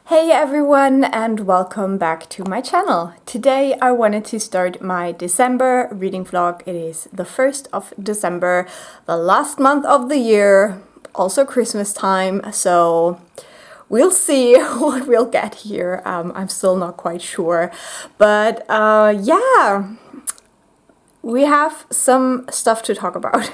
Hey everyone, and welcome back to my channel. Today I wanted to start my December reading vlog. It is the 1st of December, the last month of the year, also Christmas time, so we'll see what we'll get here. I'm still not quite sure, but yeah. We have some stuff to talk about.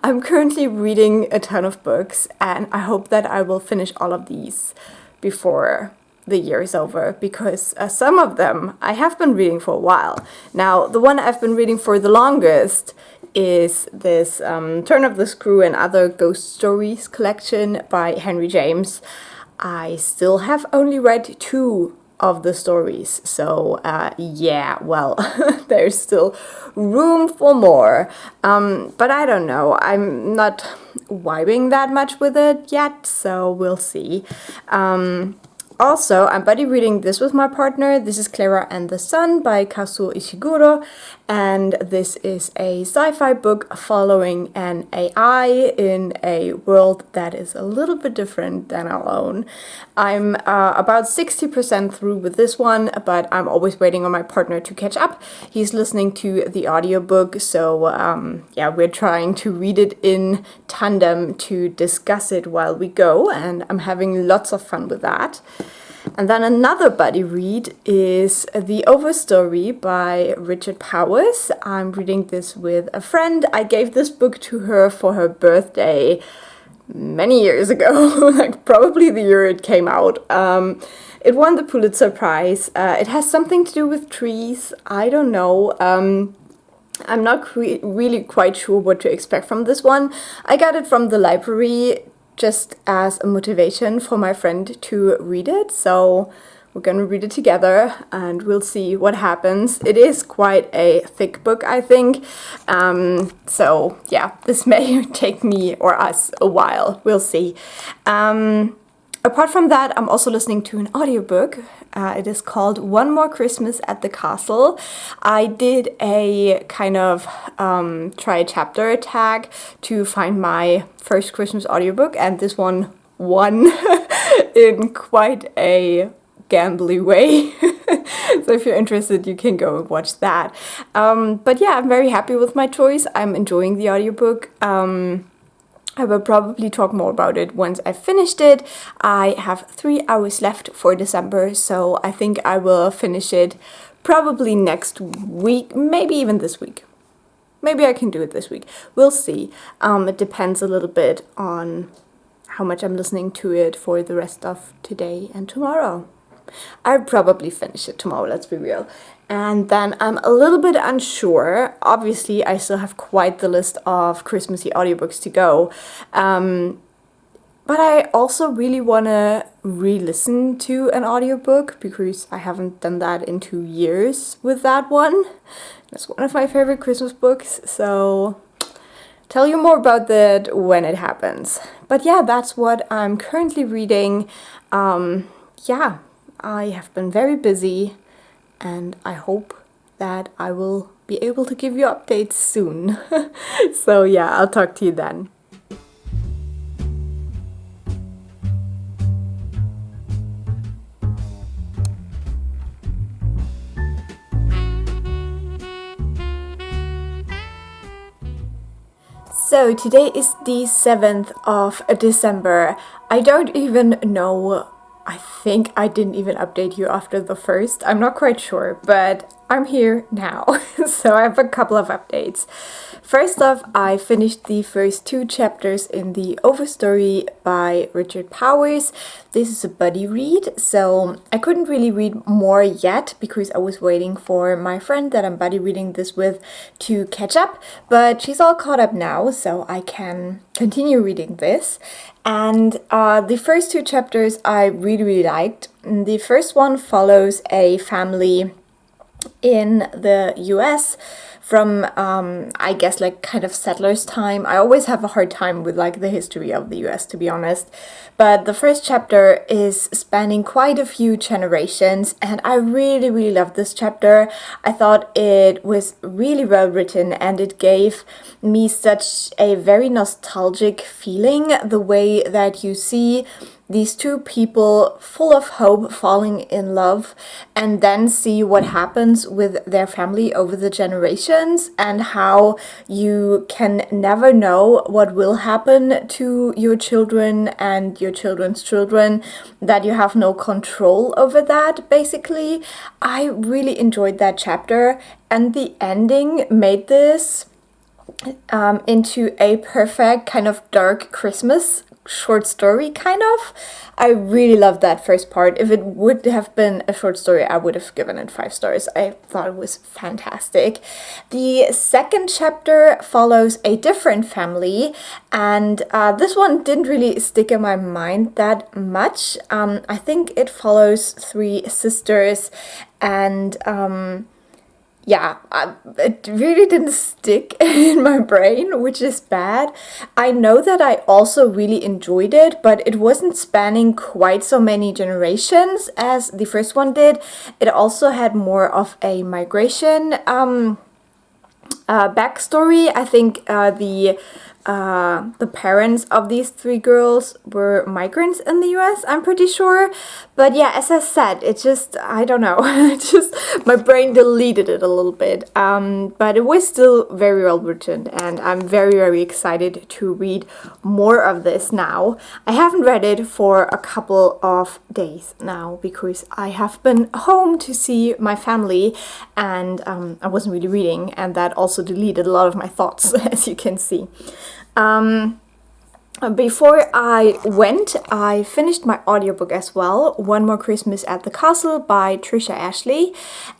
I'm currently reading a ton of books, and I hope that I will finish all of these before the year is over, because some of them I have been reading for a while. Now, the one I've been reading for the longest is this Turn of the Screw and Other Ghost Stories collection by Henry James. I still have only read 2 of the stories, so yeah, well, there's still room for more, but I don't know, I'm not vibing that much with it yet, so we'll see. Also, I'm buddy reading this with my partner. This is Klara and the Sun by Kazuo Ishiguro, and this is a sci-fi book following an AI in a world that is a little bit different than our own. I'm about 60% through with this one, but I'm always waiting on my partner to catch up. He's listening to the audiobook, so yeah, we're trying to read it in tandem to discuss it while we go, and I'm having lots of fun with that. And then another buddy read is The Overstory by Richard Powers. I'm reading this with a friend. I gave this book to her for her birthday many years ago, like probably the year it came out. It won the Pulitzer Prize. It has something to do with trees. I don't know. I'm not really quite sure what to expect from this one. I got it from the library just as a motivation for my friend to read it, so we're gonna read it together and we'll see what happens. It is quite a thick book, I think, so yeah, this may take me or us a while, we'll see. Apart from that, I'm also listening to an audiobook. It is called One More Christmas at the Castle. I did a kind of try a chapter tag to find my first Christmas audiobook, and this one won in quite a gambly way. So if you're interested, you can go and watch that. But yeah, I'm very happy with my choice. I'm enjoying the audiobook. I will probably talk more about it once I've finished it. I have 3 hours left for December, so I think I will finish it probably next week, maybe even this week. Maybe I can do it this week. We'll see. It depends a little bit on how much I'm listening to it for the rest of today and tomorrow. I'll probably finish it tomorrow, let's be real. And then I'm a little bit unsure. Obviously, I still have quite the list of Christmassy audiobooks to go. But I also really want to re-listen to an audiobook because I haven't done that in 2 years with that one. That's one of my favorite Christmas books, so tell you more about that when it happens. But yeah, that's what I'm currently reading. Yeah, I have been very busy, and I hope that I will be able to give you updates soon. So yeah, I'll talk to you then. So today is the 7th of December. I don't even know. I think I didn't even update you after the 1st. I'm not quite sure, but I'm here now. So I have a couple of updates. First off, I finished the first 2 chapters in The Overstory by Richard Powers. This is a buddy read, so I couldn't really read more yet because I was waiting for my friend that I'm buddy reading this with to catch up, but she's all caught up now, so I can continue reading this. And the first 2 chapters I really liked. The first one follows a family in the US from, I guess, like kind of settlers' time. I always have a hard time with like the history of the US, to be honest. But the first chapter is spanning quite a few generations, and I really loved this chapter. I thought it was really well written, and it gave me such a very nostalgic feeling, the way that you see these two people full of hope falling in love, and then see what happens with their family over the generations, and how you can never know what will happen to your children and your children's children, that you have no control over that, basically. I really enjoyed that chapter, and the ending made this into a perfect kind of dark Christmas short story, kind of. I really loved that first part. If it would have been a short story, I would have given it 5 stars. I thought it was fantastic. The second chapter follows a different family, and this one didn't really stick in my mind that much. I think it follows 3 sisters, and yeah, it really didn't stick in my brain, which is bad. I know that I also really enjoyed it, but it wasn't spanning quite so many generations as the first one did. It also had more of a migration backstory. I think the parents of these 3 girls were migrants in the US, I'm pretty sure. But yeah, as I said, it just, I don't know, my brain deleted it a little bit. But it was still very well written, and I'm very, very excited to read more of this now. I haven't read it for a couple of days now, because I have been home to see my family, and I wasn't really reading, and that also deleted a lot of my thoughts, as you can see. Before I went, I finished my audiobook as well, One More Christmas at the Castle by Trisha Ashley,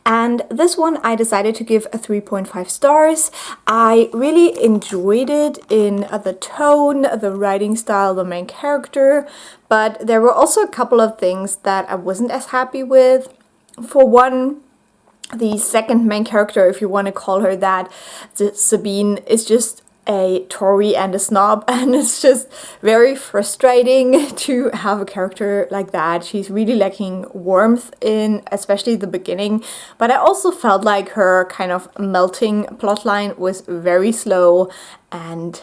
and this one I decided to give a 3.5 stars. I really enjoyed it in the tone, the writing style, the main character, but there were also a couple of things that I wasn't as happy with. For one, the second main character, if you want to call her that, Sabine, is just a Tory and a snob, and it's just very frustrating to have a character like that. She's really lacking warmth in especially the beginning, but I also felt like her kind of melting plotline was very slow and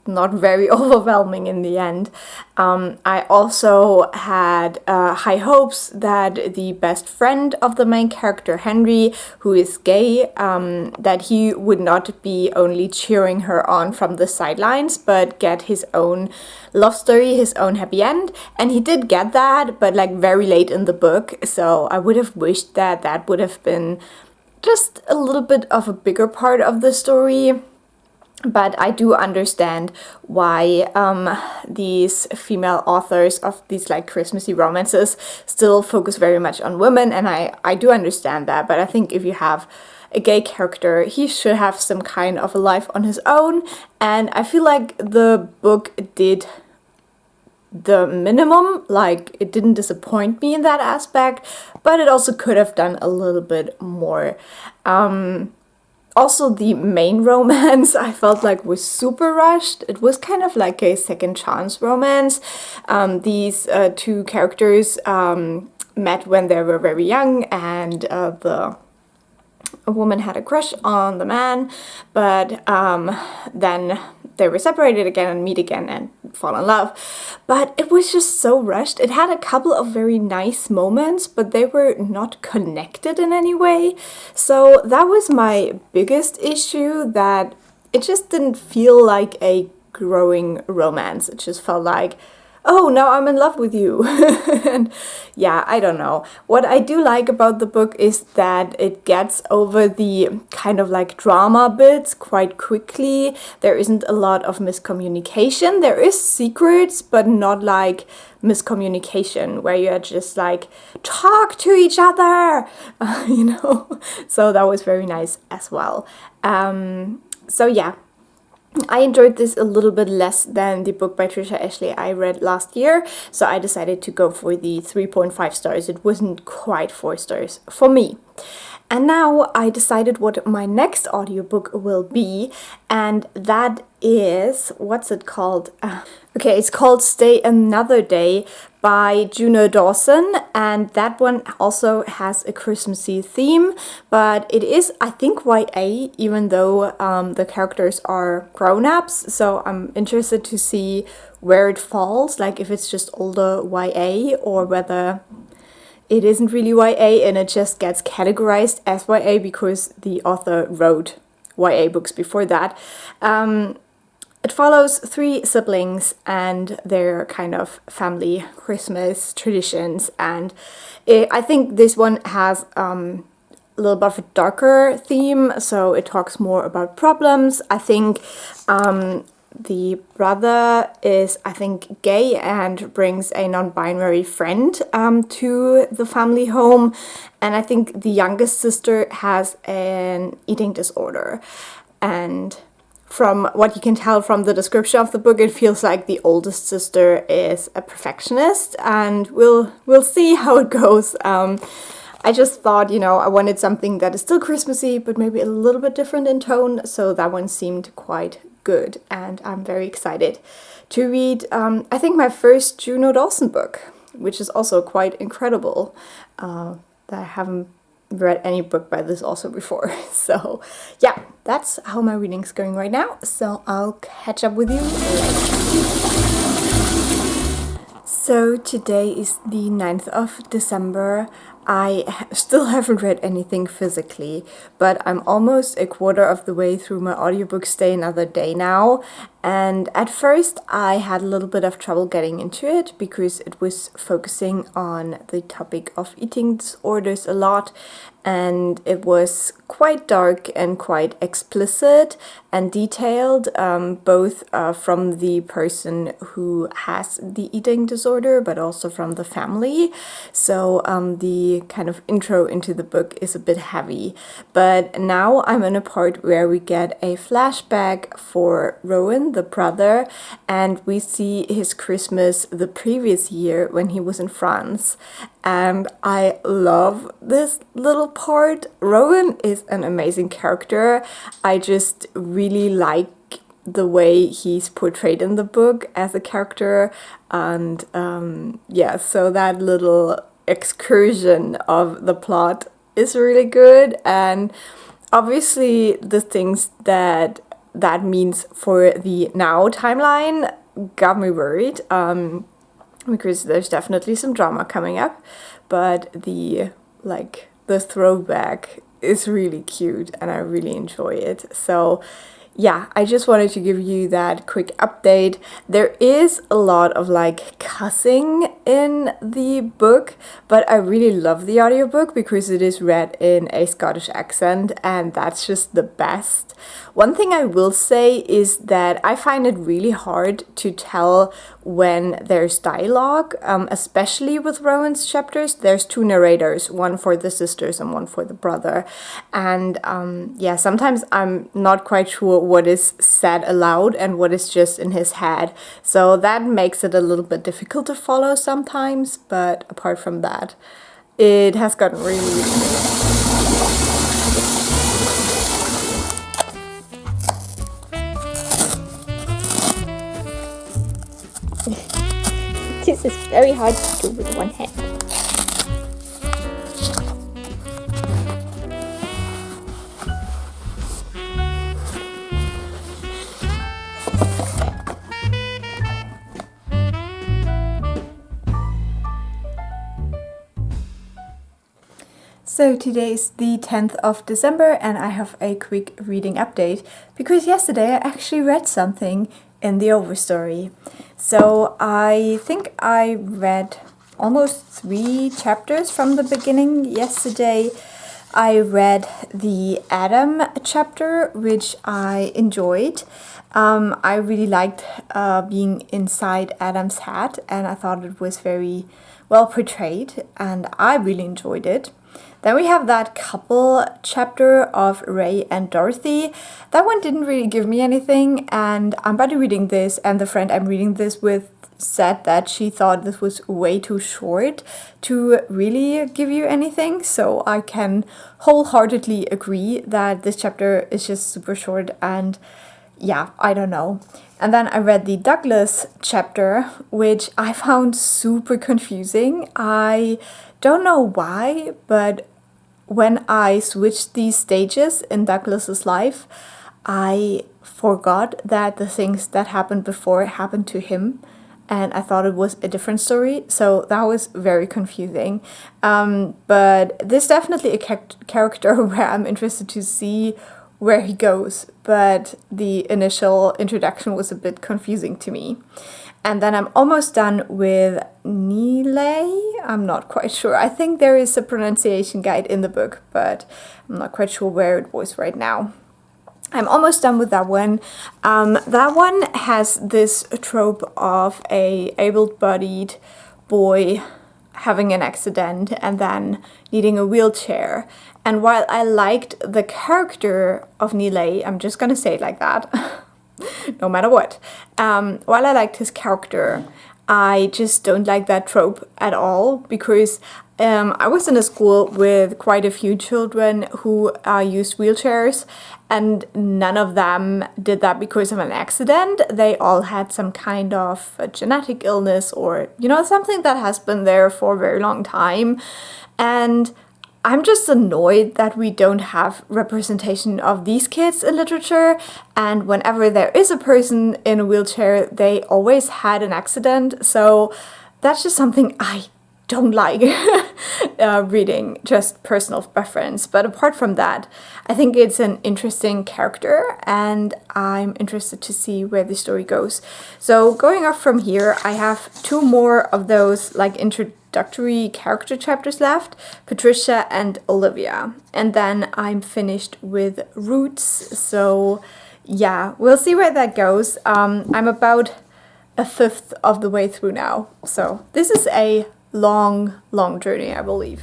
not very overwhelming in the end. I also had high hopes that the best friend of the main character, Henry, who is gay, that he would not be only cheering her on from the sidelines, but get his own love story, his own happy end. And he did get that, but like very late in the book. So I would have wished that that would have been just a little bit of a bigger part of the story. But I do understand why these female authors of these like Christmassy romances still focus very much on women, and I do understand that. But I think if you have a gay character, he should have some kind of a life on his own, and I feel like the book did the minimum. Like, it didn't disappoint me in that aspect, but it also could have done a little bit more. Also, the main romance I felt like was super rushed. It was kind of like a second chance romance. These 2 characters met when they were very young, and a woman had a crush on the man, but then they were separated again and meet again and fall in love. But it was just so rushed. It had a couple of very nice moments, but they were not connected in any way. So that was my biggest issue, that it just didn't feel like a growing romance. It just felt like, oh, now I'm in love with you. And yeah, I don't know. What I do like about the book is that it gets over the kind of like drama bits quite quickly. There isn't a lot of miscommunication. There is secrets, but not like miscommunication where you're just like, talk to each other, you know? So that was very nice as well. So yeah. I enjoyed this a little bit less than the book by Trisha Ashley I read last year, so I decided to go for the 3.5 stars. It wasn't quite 4 stars for me. And now I decided what my next audiobook will be, and that is, what's it called? Okay, it's called Stay Another Day by Juno Dawson, and that one also has a Christmassy theme, but it is, I think, YA, even though the characters are grown-ups, so I'm interested to see where it falls, like if it's just older YA or whether it isn't really YA and it just gets categorized as YA because the author wrote YA books before that. It follows 3 siblings and their kind of family Christmas traditions, and I think this one has a little bit of a darker theme, so it talks more about problems. I think the brother is, I think, gay and brings a non-binary friend to the family home, and I think the youngest sister has an eating disorder, and from what you can tell from the description of the book, it feels like the oldest sister is a perfectionist, and we'll see how it goes. I just thought, I wanted something that is still Christmassy, but maybe a little bit different in tone, so that one seemed quite good, and I'm very excited to read, I think, my first Juno Dawson book, which is also quite incredible, that I haven't read any book by this also before. So yeah, that's how my reading's going right now, so I'll catch up with you later. So today is the 9th of December. I still haven't read anything physically, but I'm almost a quarter of the way through my audiobook Stay Another Day now. And at first I had a little bit of trouble getting into it because it was focusing on the topic of eating disorders a lot, and it was quite dark and quite explicit and detailed, both from the person who has the eating disorder, but also from the family. So the kind of intro into the book is a bit heavy. But now I'm in a part where we get a flashback for Rowan, the brother, and we see his Christmas the previous year when he was in France. And I love this little part. Rowan is an amazing character. I just really like the way he's portrayed in the book as a character. And yeah, so that little excursion of the plot is really good. And obviously the things that means for the now timeline got me worried. Because there's definitely some drama coming up, but the throwback is really cute and I really enjoy it. So yeah, I just wanted to give you that quick update. There is a lot of cussing in the book, but I really love the audiobook because it is read in a Scottish accent, and that's just the best. One thing I will say is that I find it really hard to tell when there's dialogue, especially with Rowan's chapters. There's 2 narrators, one for the sisters and one for the brother. And yeah, sometimes I'm not quite sure what is said aloud and what is just in his head. So that makes it a little bit difficult to follow sometimes, but apart from that, it has gotten really, really good. This is very hard to do with one hand. So today is the 10th of December and I have a quick reading update because yesterday I actually read something in the Overstory. So I think I read almost 3 chapters from the beginning yesterday. I read the Adam chapter, which I enjoyed. I really liked being inside Adam's head, and I thought it was very well portrayed, and I really enjoyed it. Then we have that couple chapter of Ray and Dorothy. That one didn't really give me anything, and I'm about to reading this, and the friend I'm reading this with said that she thought this was way too short to really give you anything, so I can wholeheartedly agree that this chapter is just super short, and yeah, I don't know. And then I read the Douglas chapter, which I found super confusing. I don't know why, but when I switched these stages in Douglas's life, I forgot that the things that happened before happened to him. And I thought it was a different story, so that was very confusing. But there's definitely a character where I'm interested to see where he goes, but the initial introduction was a bit confusing to me. And then I'm almost done with Nile. I'm not quite sure. I think there is a pronunciation guide in the book, but I'm not quite sure where it was right now. I'm almost done with that one. That one has this trope of a able-bodied boy having an accident and then needing a wheelchair. And while I liked the character of Nile, I'm just gonna say it like that, no matter what. While I liked his character, I just don't like that trope at all, because I was in a school with quite a few children who used wheelchairs, and none of them did that because of an accident. They all had some kind of a genetic illness, or, you know, something that has been there for a very long time. And I'm just annoyed that we don't have representation of these kids in literature, and whenever there is a person in a wheelchair, they always had an accident. So that's just something I don't like reading, just personal preference. But apart from that, I think it's an interesting character, and I'm interested to see where the story goes. So going off from here, I have 2 more of those like introductory character chapters left, Patricia and Olivia. And then I'm finished with Roots. So yeah, we'll see where that goes. I'm about a fifth of the way through now. So this is a long journey, I believe.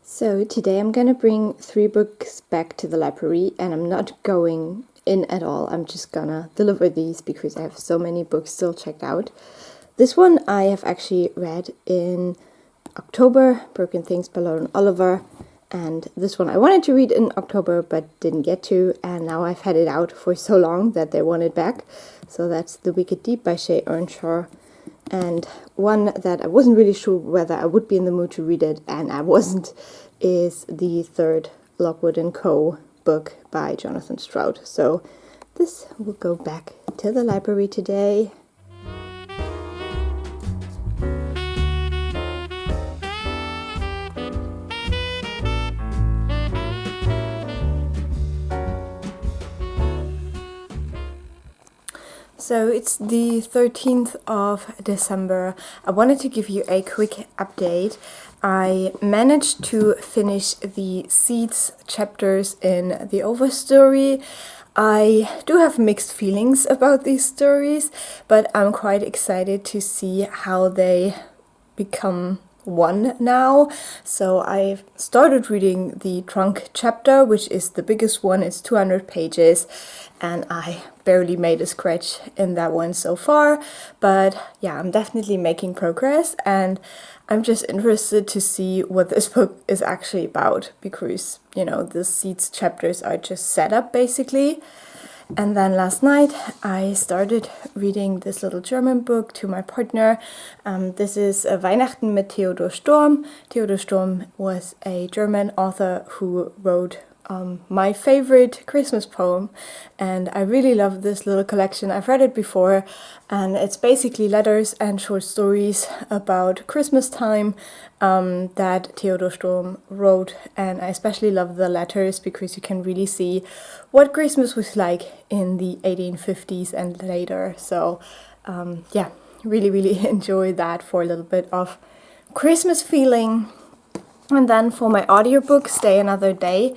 So today I'm gonna bring 3 books back to the library, and I'm not going in at all. I'm just gonna deliver these because I have so many books still checked out. This one I have actually read in October, Broken Things by Lauren Oliver, and this one I wanted to read in October but didn't get to, and now I've had it out for so long that they want it back. So that's The Wicked Deep by Shay Earnshaw. And one that I wasn't really sure whether I would be in the mood to read it, and I wasn't, is the 3rd Lockwood & Co. book by Jonathan Stroud. So this will go back to the library today. So it's the 13th of December. I wanted to give you a quick update. I managed to finish the Seeds chapters in the Overstory. I do have mixed feelings about these stories, but I'm quite excited to see how they become one now. So I've started reading the Trunk chapter, which is the biggest one. It's 200 pages, and I barely made a scratch in that one so far. But yeah, I'm definitely making progress, and I'm just interested to see what this book is actually about, because, you know, the Seeds chapters are just set up basically. And then last night I started reading this little German book to my partner. This is Weihnachten mit Theodor Storm. Theodor Storm was a German author who wrote my favorite Christmas poem, and I really love this little collection. I've read it before, and it's basically letters and short stories about Christmas time that Theodor Storm wrote, and I especially love the letters because you can really see what Christmas was like in the 1850s and later. So yeah, really enjoy that for a little bit of Christmas feeling. And then for my audiobook, Stay Another Day,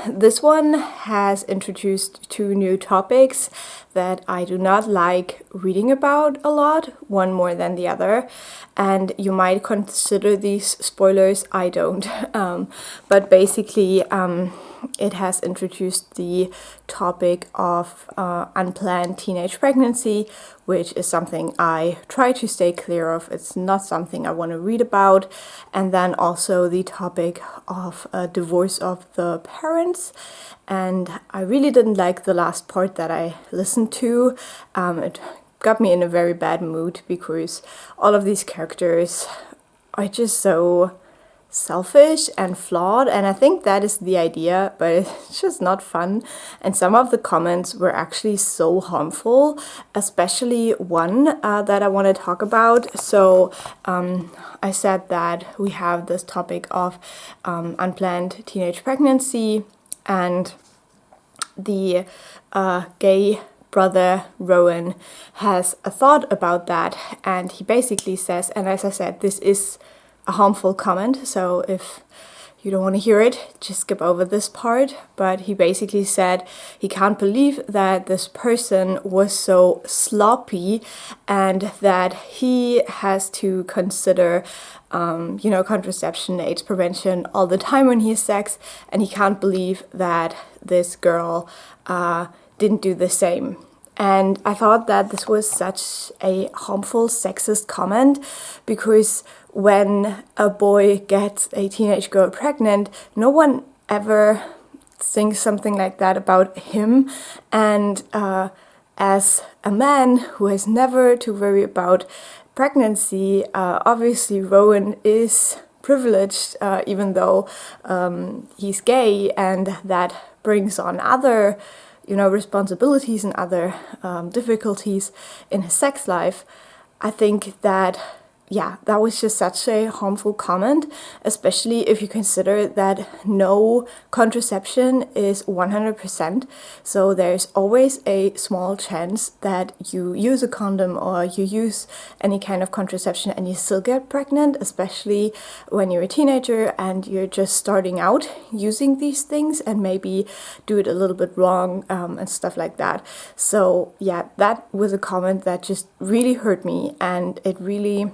this one has introduced two new topics that I do not like reading about a lot, one more than the other. And you might consider these spoilers, I don't. But basically, it has introduced the topic of unplanned teenage pregnancy, which is something I try to stay clear of. It's not something I want to read about. And then also the topic of divorce of the parents. And I really didn't like the last part that I listened to. It got me in a very bad mood because all of these characters are just so selfish and flawed, and I think that is the idea, but it's just not fun. And some of the comments were actually so harmful, especially one that I want to talk about. So I said that we have this topic of unplanned teenage pregnancy, and the gay brother Rowan has a thought about that, and he basically says, and as I said, this is a harmful comment, so if you don't want to hear it, just skip over this part. But he basically said he can't believe that this person was so sloppy and that he has to consider contraception, AIDS prevention all the time when he has sex, and he can't believe that this girl didn't do the same. And I thought that this was such a harmful sexist comment, because when a boy gets a teenage girl pregnant, no one ever thinks something like that about him. And as a man who has never to worry about pregnancy, obviously Rowan is privileged, even though he's gay, and that brings on other responsibilities and other difficulties in his sex life. I think that that was just such a harmful comment, especially if you consider that no contraception is 100%. So there's always a small chance that you use a condom or you use any kind of contraception and you still get pregnant, especially when you're a teenager and you're just starting out using these things and maybe do it a little bit wrong and stuff like that. So that was a comment that just really hurt me, and it really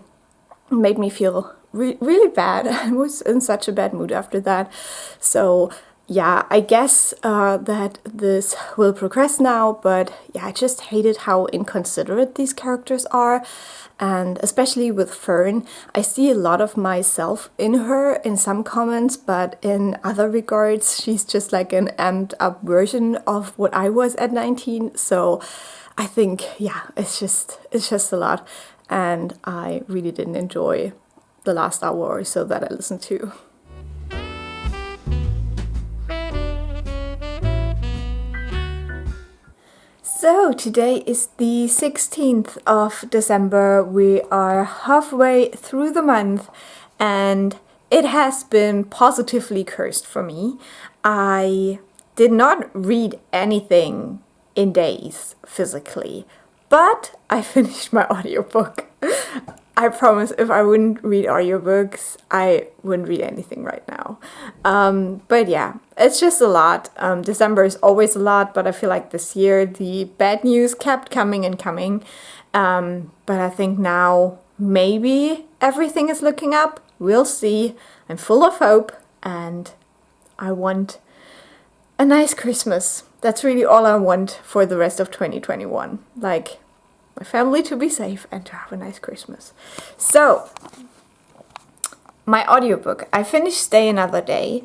made me feel really bad. I was in such a bad mood after that. So I guess that this will progress now, but I just hated how inconsiderate these characters are. And especially with Fern, I see a lot of myself in her in some comments, but in other regards, she's just like an amped up version of what I was at 19. So I think, it's just a lot. And I really didn't enjoy the last hour or so that I listened to. So today is the 16th of December. We are halfway through the month, and it has been positively cursed for me. I did not read anything in days physically, but I finished my audiobook. I promise if I wouldn't read audiobooks, I wouldn't read anything right now. But it's just a lot. December is always a lot, but I feel like this year the bad news kept coming and coming. But I think now maybe everything is looking up. We'll see. I'm full of hope, and I want a nice Christmas. That's really all I want for the rest of 2021. Like, my family to be safe and to have a nice Christmas. So, my audiobook. I finished Stay Another Day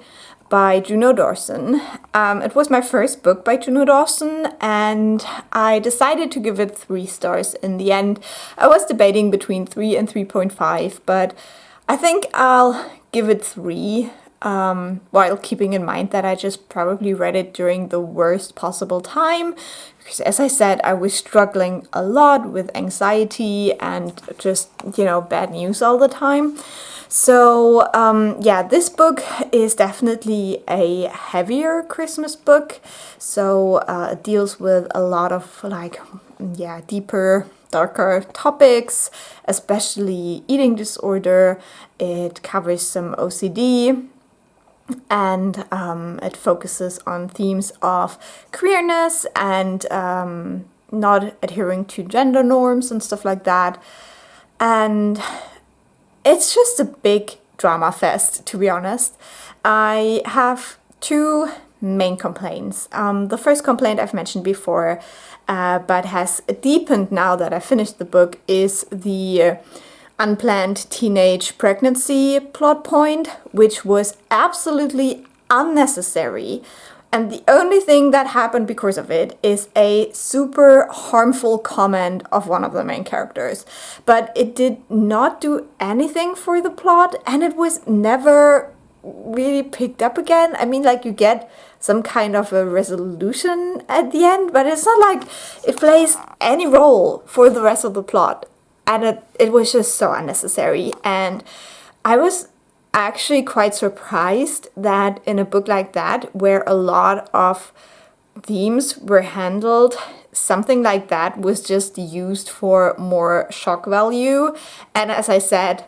by Juno Dawson. It was my first book by Juno Dawson, and I decided to give it 3 stars in the end. I was debating between 3 and 3.5, but I think I'll give it 3. While keeping in mind that I just probably read it during the worst possible time, because as I said, I was struggling a lot with anxiety and just, bad news all the time. So, this book is definitely a heavier Christmas book. So, it deals with a lot of deeper darker topics, especially eating disorder. It covers some OCD, and it focuses on themes of queerness and not adhering to gender norms and stuff like that. And it's just a big drama fest, to be honest. I have two main complaints. The first complaint I've mentioned before, but has deepened now that I finished the book, is the unplanned teenage pregnancy plot point, which was absolutely unnecessary. And the only thing that happened because of it is a super harmful comment of one of the main characters. But it did not do anything for the plot, and it was never really picked up again. I mean, like, you get some kind of a resolution at the end, but it's not like it plays any role for the rest of the plot. And it was just so unnecessary. And I was actually quite surprised that in a book like that, where a lot of themes were handled, something like that was just used for more shock value. And as I said,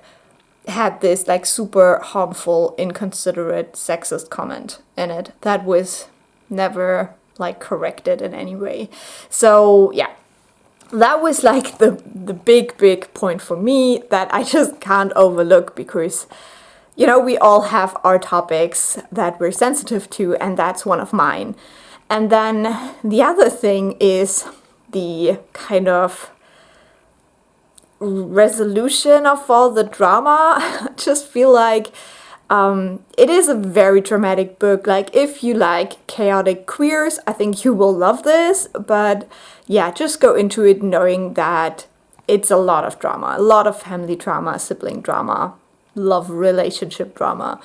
had this like super harmful, inconsiderate, sexist comment in it that was never like corrected in any way. So yeah, that was like the big point for me that I just can't overlook, because you know, we all have our topics that we're sensitive to, and that's one of mine. And then the other thing is the kind of resolution of all the drama. I just feel like it is a very dramatic book. Like, if you like chaotic queers, I think you will love this. But yeah, just go into it knowing that it's a lot of drama, a lot of family drama, sibling drama, love relationship drama.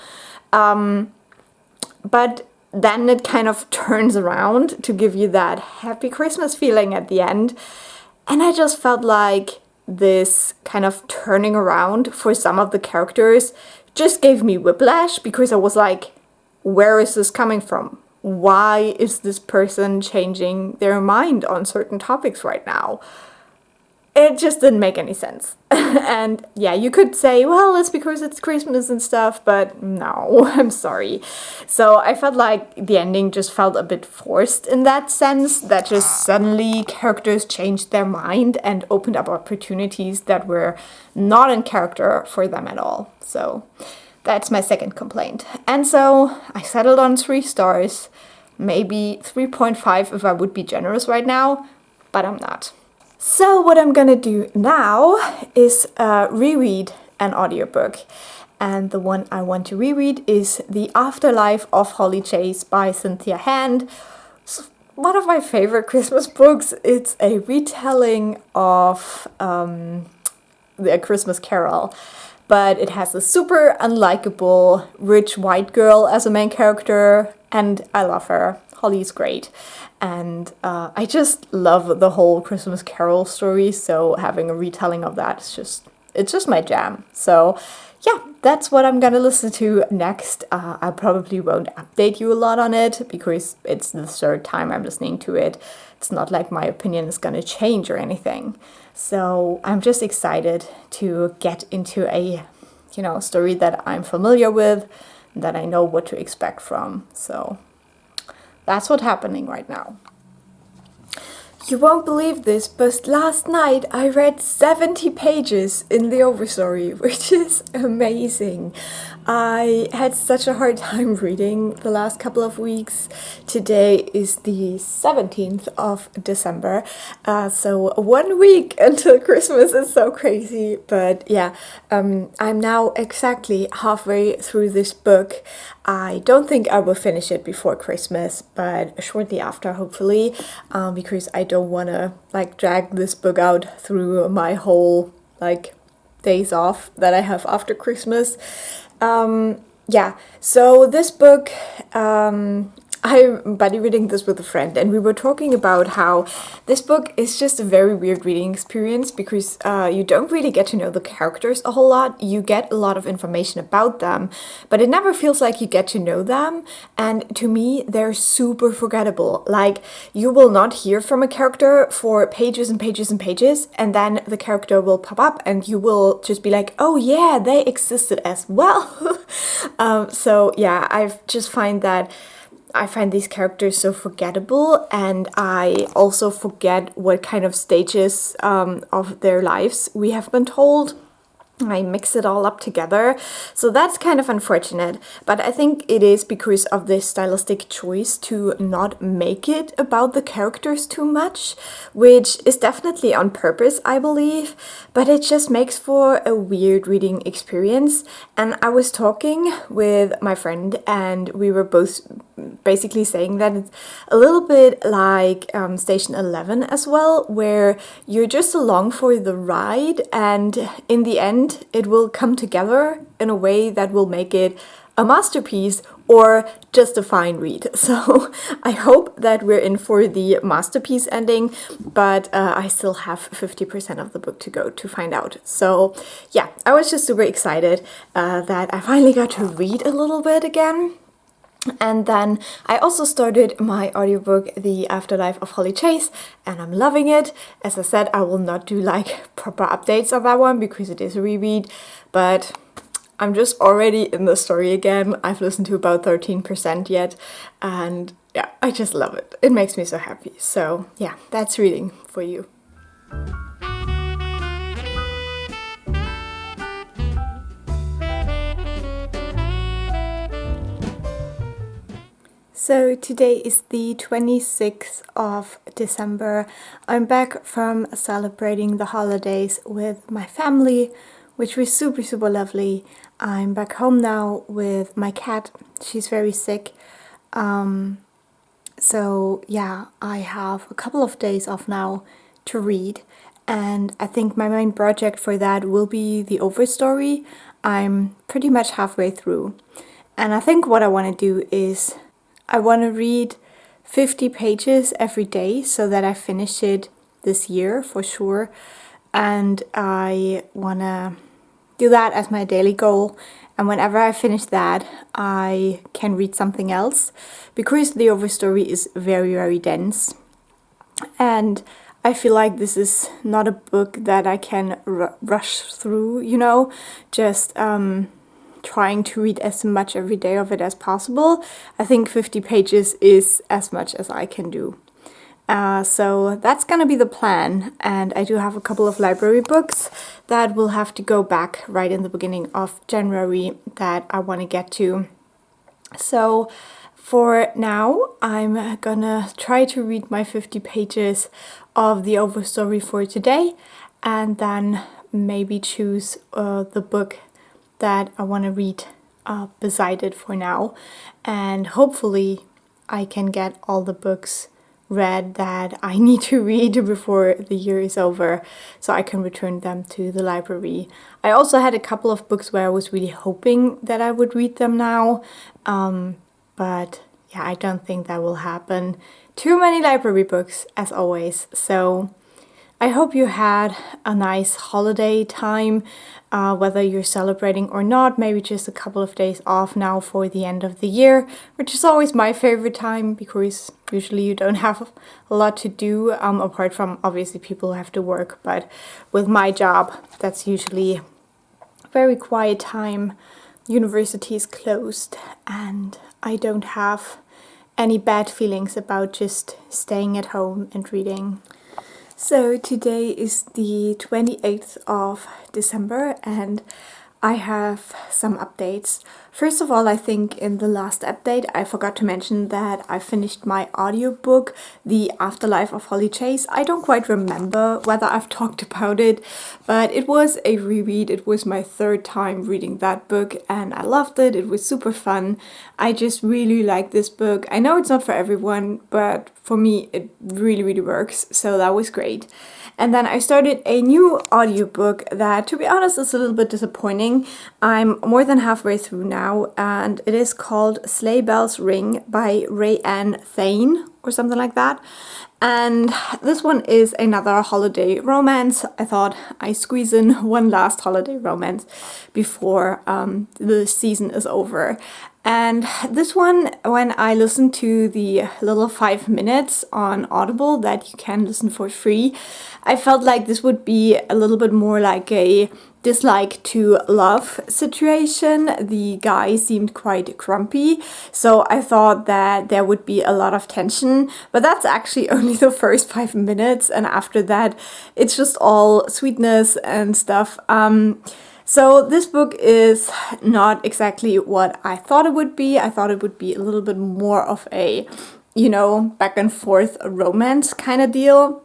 But then it kind of turns around to give you that happy Christmas feeling at the end. And I just felt like this kind of turning around for some of the characters just gave me whiplash, because I was like, where is this coming from? Why is this person changing their mind on certain topics right now? It just didn't make any sense. And yeah, you could say, well, it's because it's Christmas and stuff, but no, I'm sorry. So I felt like the ending just felt a bit forced in that sense, that just suddenly characters changed their mind and opened up opportunities that were not in character for them at all. So that's my second complaint. And so I settled on 3 stars, maybe 3.5 if I would be generous right now, but I'm not. So what I'm gonna do now is reread an audiobook. And the one I want to reread is The Afterlife of Holly Chase by Cynthia Hand. It's one of my favorite Christmas books. It's a retelling of the Christmas Carol, but it has a super unlikable rich white girl as a main character, and I love her. Holly's great. And I just love the whole Christmas Carol story, so having a retelling of that is it's just my jam. So yeah, that's what I'm gonna listen to next. I probably won't update you a lot on it, because it's the 3rd time I'm listening to it. It's not like my opinion is gonna change or anything. So I'm just excited to get into a, you know, story that I'm familiar with, that I know what to expect from. So that's what's happening right now. You won't believe this, but last night I read 70 pages in the Overstory, which is amazing. I had such a hard time reading the last couple of weeks. Today is the 17th of December, so 1 week until Christmas. Is so crazy. But yeah, I'm now exactly halfway through this book. I don't think I will finish it before Christmas, but shortly after, hopefully, because I don't want to like drag this book out through my whole like days off that I have after Christmas. Yeah, so this book I'm buddy reading this with a friend, and we were talking about how this book is just a very weird reading experience because you don't really get to know the characters a whole lot. You get a lot of information about them, but it never feels like you get to know them. And to me, they're super forgettable. Like, you will not hear from a character for pages and pages and pages, and then the character will pop up and you will just be like, oh yeah, they existed as well. So yeah, I find these characters so forgettable, and I also forget what kind of stages of their lives we have been told. I mix it all up together, so that's kind of unfortunate, but I think it is because of this stylistic choice to not make it about the characters too much, which is definitely on purpose, I believe, but it just makes for a weird reading experience. And I was talking with my friend, and we were both basically saying that it's a little bit like Station 11 as well, where you're just along for the ride, and in the end it will come together in a way that will make it a masterpiece or just a fine read. So I hope that we're in for the masterpiece ending, but I still have 50% of the book to go to find out. So yeah, I was just super excited that I finally got to read a little bit again. And then I also started my audiobook, The Afterlife of Holly Chase, and I'm loving it. As I said, I will not do like proper updates of that one because it is a reread, but I'm just already in the story again. I've listened to about 13% yet, and yeah, I just love it. It makes me so happy. So yeah, that's reading for you. So today is the 26th of December. I'm back from celebrating the holidays with my family, which was super, super lovely. I'm back home now with my cat. She's very sick. So yeah, I have a couple of days off now to read. And I think my main project for that will be the Overstory. I'm pretty much halfway through. And I think what I want to do is I want to read 50 pages every day so that I finish it this year for sure. And I want to do that as my daily goal. And whenever I finish that, I can read something else because the Overstory is very, very dense. And I feel like this is not a book that I can rush through, you know, just trying to read as much every day of it as possible. I think 50 pages is as much as I can do. So that's gonna be the plan, and I do have a couple of library books that will have to go back right in the beginning of January that I want to get to. So for now, I'm gonna try to read my 50 pages of the Overstory for today, and then maybe choose the book that I want to read beside it for now, and hopefully I can get all the books read that I need to read before the year is over so I can return them to the library. I also had a couple of books where I was really hoping that I would read them now, but yeah, I don't think that will happen. Too many library books as always. So I hope you had a nice holiday time, whether you're celebrating or not, maybe just a couple of days off now for the end of the year, which is always my favorite time because usually you don't have a lot to do, apart from obviously people who have to work, but with my job, that's usually a very quiet time. University is closed and I don't have any bad feelings about just staying at home and reading. So today is the 28th of December and I have some updates. First of all, I think in the last update I forgot to mention that I finished my audiobook, The Afterlife of Holly Chase. I don't quite remember whether I've talked about it, but it was a reread. It was my third time reading that book and I loved it. It was super fun. I just really like this book. I know it's not for everyone, but for me it really, really works. So that was great. And then I started a new audiobook that, to be honest, is a little bit disappointing. I'm more than halfway through now. now, and it is called Sleigh Bells Ring by Rayanne Thane or something like that. And this one is another holiday romance. I thought I squeeze in one last holiday romance before the season is over. And this one, when I listened to the little 5 minutes on Audible that you can listen for free, I felt like this would be a little bit more like a dislike to love situation. The guy seemed quite grumpy, so I thought that there would be a lot of tension, but that's actually only the first 5 minutes, and after that it's just all sweetness and stuff. So this book is not exactly what I thought it would be. I thought it would be a little bit more of a, back and forth romance kind of deal.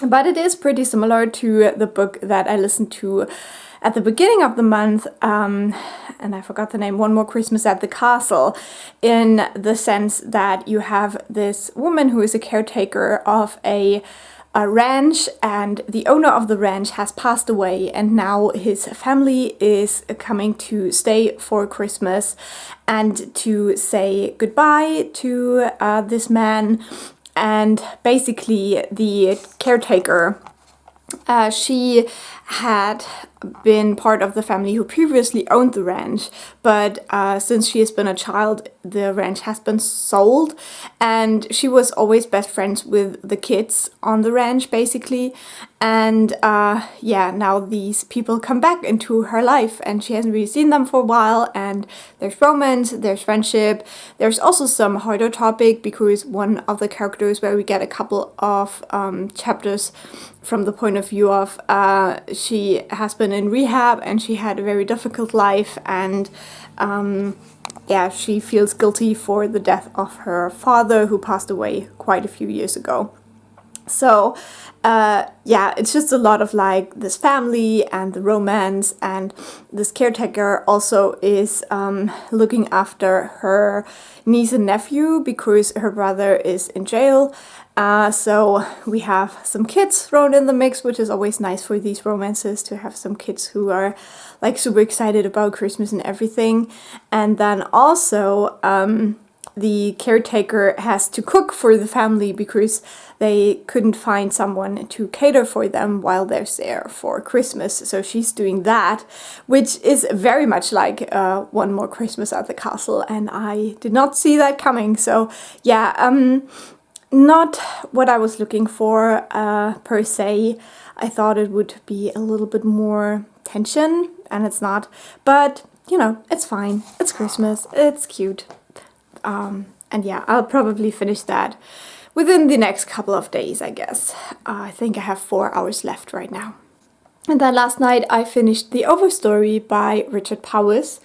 But it is pretty similar to the book that I listened to at the beginning of the month, and I forgot the name, One More Christmas at the Castle, in the sense that you have this woman who is a caretaker of a ranch, and the owner of the ranch has passed away, and now his family is coming to stay for Christmas and to say goodbye to this man. And basically the caretaker, she had been part of the family who previously owned the ranch, but since she has been a child, the ranch has been sold, and she was always best friends with the kids on the ranch, basically. And now these people come back into her life, and she hasn't really seen them for a while, and there's romance, there's friendship, there's also some harder topic, because one of the characters, where we get a couple of chapters from the point of view of she has been in rehab, and she had a very difficult life, and she feels guilty for the death of her father, who passed away quite a few years ago. So it's just a lot of like this family and the romance, and this caretaker also is looking after her niece and nephew because her brother is in jail. So we have some kids thrown in the mix, which is always nice for these romances, to have some kids who are like super excited about Christmas and everything. And then also the caretaker has to cook for the family because they couldn't find someone to cater for them while they're there for Christmas. So she's doing that, which is very much like One More Christmas at the Castle, and I did not see that coming. So not what I was looking for per se. I thought it would be a little bit more tension, and it's not. But, it's fine. It's Christmas. It's cute. I'll probably finish that within the next couple of days, I guess. I think I have 4 hours left right now. And then last night I finished The Overstory by Richard Powers.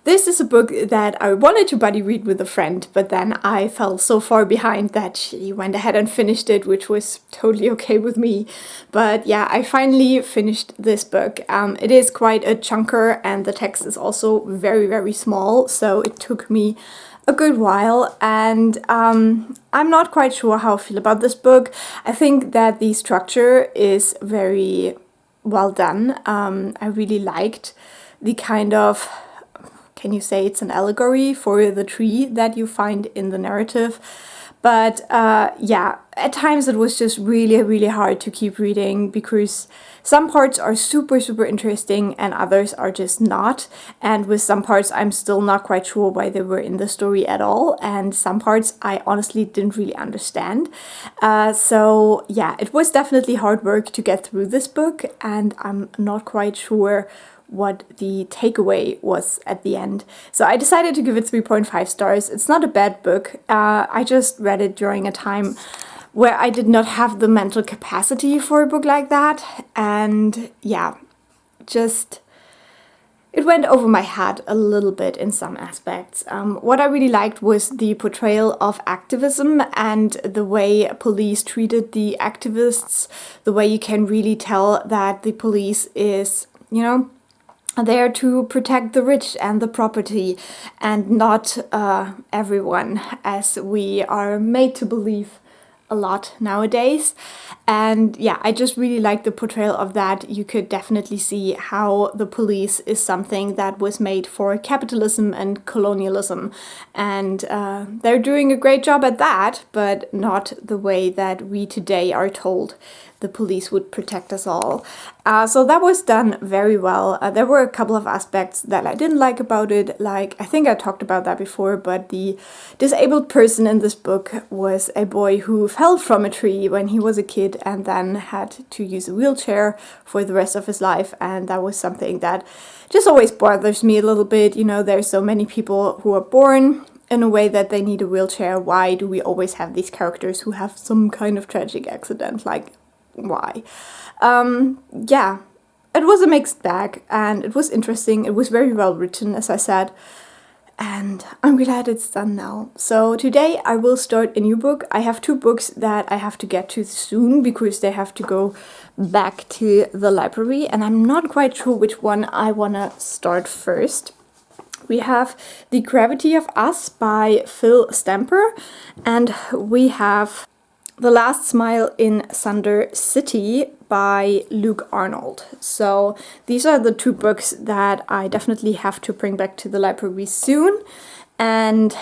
This is a book that I wanted to buddy read with a friend, but then I fell so far behind that she went ahead and finished it, which was totally okay with me. But yeah, I finally finished this book. It is quite a chunker, and the text is also very, very small, so it took me a good while, and I'm not quite sure how I feel about this book. I think that the structure is very well done. I really liked the kind of, can you say it's an allegory for the tree that you find in the narrative? But at times it was just really, really hard to keep reading, because some parts are super, super interesting and others are just not. And with some parts I'm still not quite sure why they were in the story at all. And some parts I honestly didn't really understand. It was definitely hard work to get through this book, and I'm not quite sure what the takeaway was at the end. So I decided to give it 3.5 stars. It's not a bad book. I just read it during a time where I did not have the mental capacity for a book like that. And it went over my head a little bit in some aspects. What I really liked was the portrayal of activism and the way police treated the activists, the way you can really tell that the police is, there to protect the rich and the property, and not everyone, as we are made to believe a lot nowadays. And yeah, I just really like the portrayal of that. You could definitely see how the police is something that was made for capitalism and colonialism. And they're doing a great job at that, but not the way that we today are told the police would protect us all. So that was done very well. There were a couple of aspects that I didn't like about it. Like, I think I talked about that before, but the disabled person in this book was a boy who fell from a tree when he was a kid and then had to use a wheelchair for the rest of his life. And that was something that just always bothers me a little bit. You know, there's so many people who are born in a way that they need a wheelchair. Why do we always have these characters who have some kind of tragic accident? Like, why? Yeah, it was a mixed bag and it was interesting. It was very well written, as I said, and I'm glad it's done now. So today I will start a new book. I have 2 books that I have to get to soon because they have to go back to the library, and I'm not quite sure which one I want to start first. We have The Gravity of Us by Phil Stamper, and we have The Last Smile in Sunder City by Luke Arnold. So these are the 2 books that I definitely have to bring back to the library soon. And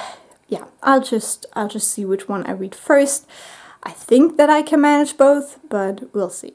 yeah, I'll just see which one I read first. I think that I can manage both, but we'll see.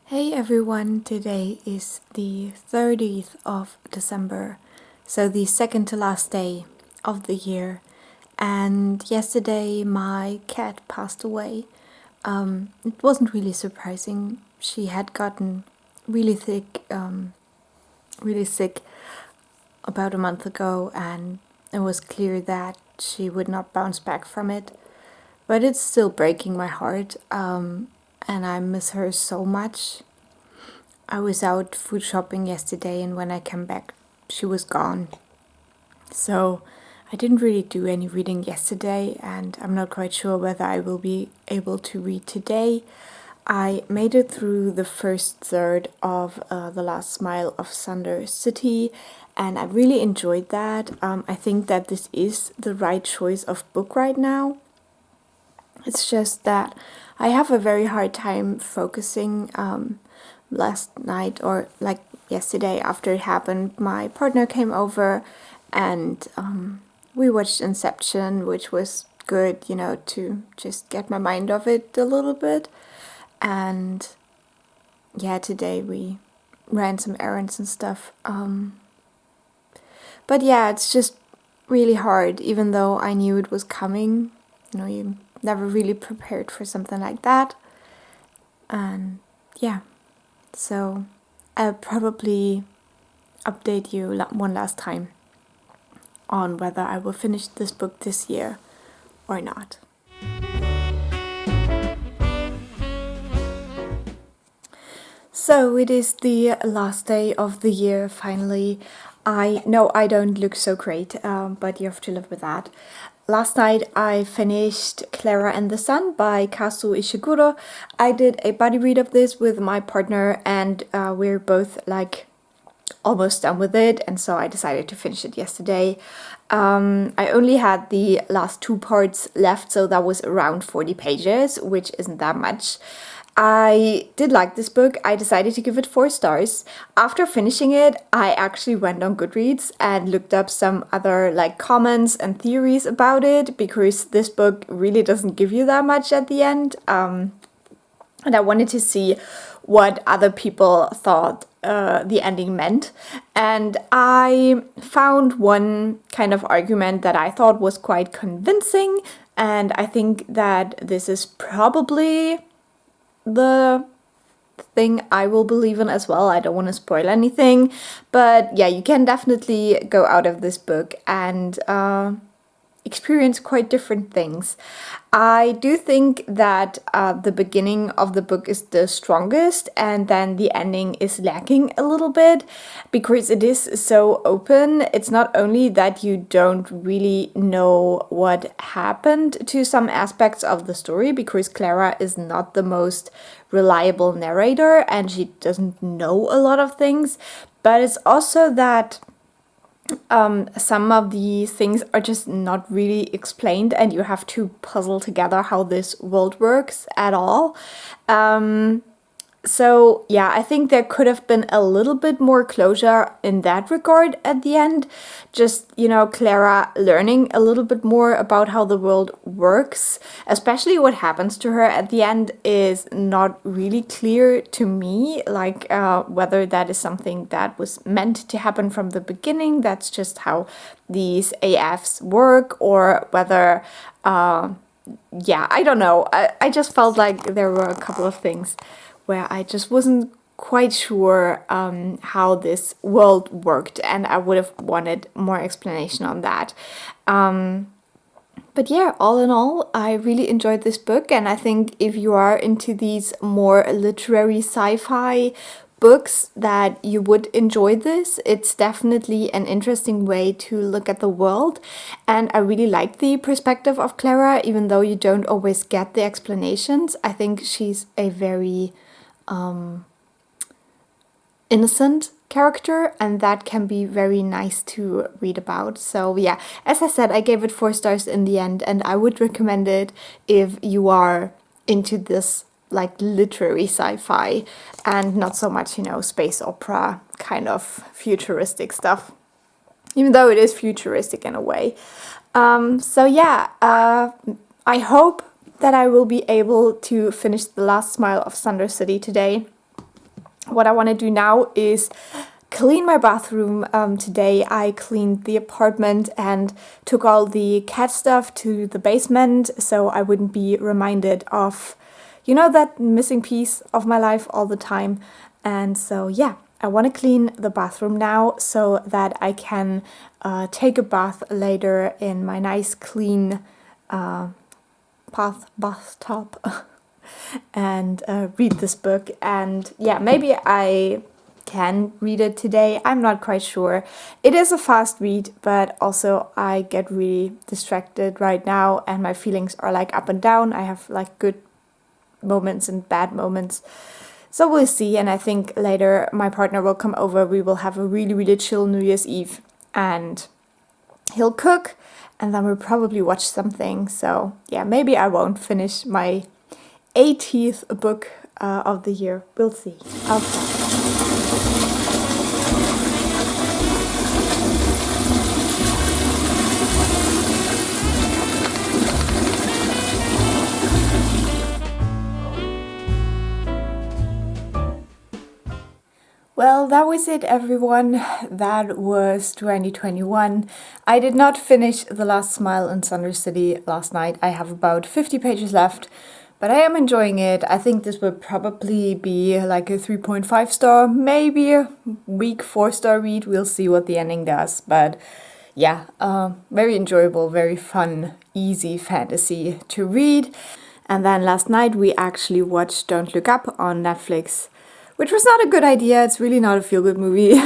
Hey everyone, today is the 30th of December, so the second to last day of the year, and yesterday my cat passed away. It wasn't really surprising. She had gotten really sick about a month ago, and it was clear that she would not bounce back from it, but it's still breaking my heart. And I miss her so much. I was out food shopping yesterday, and when I came back, she was gone. So I didn't really do any reading yesterday, and I'm not quite sure whether I will be able to read today. I made it through the first third of The Last Smile of Sunder City, and I really enjoyed that. I think that this is the right choice of book right now. It's just that I have a very hard time focusing. Last night, or like yesterday after it happened, my partner came over and we watched Inception, which was good, to just get my mind off it a little bit. And yeah, today we ran some errands and stuff. But yeah, it's just really hard, even though I knew it was coming. You never really prepared for something like that. And yeah, so I'll probably update you one last time on whether I will finish this book this year or not. So it is the last day of the year, finally. I know I don't look so great, but you have to live with that. Last night I finished Klara and the Sun by Kazu Ishiguro. I did a buddy read of this with my partner, and we're both like almost done with it, and so I decided to finish it yesterday. I only had the last 2 parts left, so that was around 40 pages, which isn't that much. I did like this book. I decided to give it 4 stars. After finishing it, I actually went on Goodreads and looked up some other like comments and theories about it, because this book really doesn't give you that much at the end. And I wanted to see what other people thought the ending meant. And I found one kind of argument that I thought was quite convincing. And I think that this is probably the thing I will believe in as well. I don't want to spoil anything, but yeah, you can definitely go out of this book and experience quite different things. I do think that the beginning of the book is the strongest, and then the ending is lacking a little bit because it is so open. It's not only that you don't really know what happened to some aspects of the story, because Klara is not the most reliable narrator and she doesn't know a lot of things, but it's also that some of the things are just not really explained, and you have to puzzle together how this world works at all. So yeah, I think there could have been a little bit more closure in that regard at the end. Just, Klara learning a little bit more about how the world works, especially what happens to her at the end, is not really clear to me. Like whether that is something that was meant to happen from the beginning, that's just how these AFs work, or whether I don't know. I just felt like there were a couple of things where I just wasn't quite sure how this world worked, and I would have wanted more explanation on that. But yeah, all in all, I really enjoyed this book, and I think if you are into these more literary sci-fi books, that you would enjoy this. It's definitely an interesting way to look at the world, and I really like the perspective of Klara, even though you don't always get the explanations. I think she's a very innocent character, and that can be very nice to read about. So yeah, as I said, I gave it 4 stars in the end, and I would recommend it if you are into this like literary sci-fi and not so much, space opera kind of futuristic stuff, even though it is futuristic in a way. So yeah, I hope that I will be able to finish The Last Smile of Sunder City today. What I want to do now is clean my bathroom. Today I cleaned the apartment and took all the cat stuff to the basement, so I wouldn't be reminded of, that missing piece of my life all the time. And so yeah, I want to clean the bathroom now so that I can take a bath later in my nice clean bathtub and read this book. And yeah, maybe I can read it today. I'm not quite sure. It is a fast read, but also I get really distracted right now, and my feelings are like up and down. I have like good moments and bad moments. So we'll see, and I think later my partner will come over. We will have a really, really chill New Year's Eve, and he'll cook, and then we'll probably watch something. So yeah, maybe I won't finish my 80th book of the year. We'll see. I'll try. Well, that was it, everyone. That was 2021. I did not finish The Last Smile in Sunder City last night. I have about 50 pages left, but I am enjoying it. I think this will probably be like a 3.5 star, maybe a weak 4-star read. We'll see what the ending does, but yeah, very enjoyable, very fun, easy fantasy to read. And then last night we actually watched Don't Look Up on Netflix, which was not a good idea. It's really not a feel-good movie,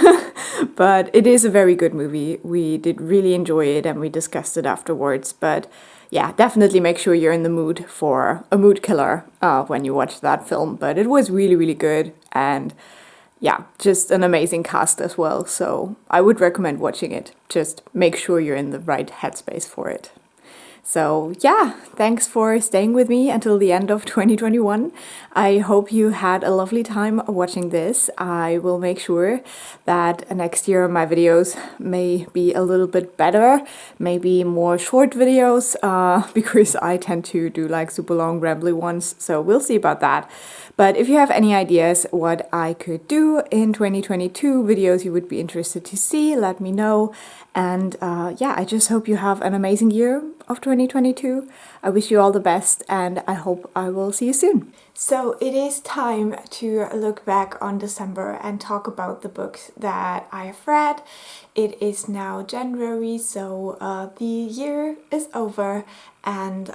but it is a very good movie. We did really enjoy it and we discussed it afterwards. But yeah, definitely make sure you're in the mood for a mood killer when you watch that film. But it was really, really good, and yeah, just an amazing cast as well. So I would recommend watching it. Just make sure you're in the right headspace for it. So yeah, thanks for staying with me until the end of 2021. I hope you had a lovely time watching this. I will make sure that next year my videos may be a little bit better, maybe more short videos, because I tend to do like super long rambly ones, so we'll see about that. But if you have any ideas what I could do in 2022, videos you would be interested to see, let me know. And yeah, I just hope you have an amazing year of 2022. I wish you all the best, and I hope I will see you soon. So it is time to look back on December and talk about the books that I have read. It is now January, so the year is over, and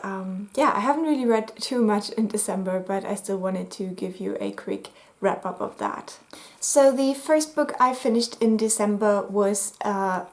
yeah, I haven't really read too much in December, but I still wanted to give you a quick wrap up of that. So the first book I finished in December was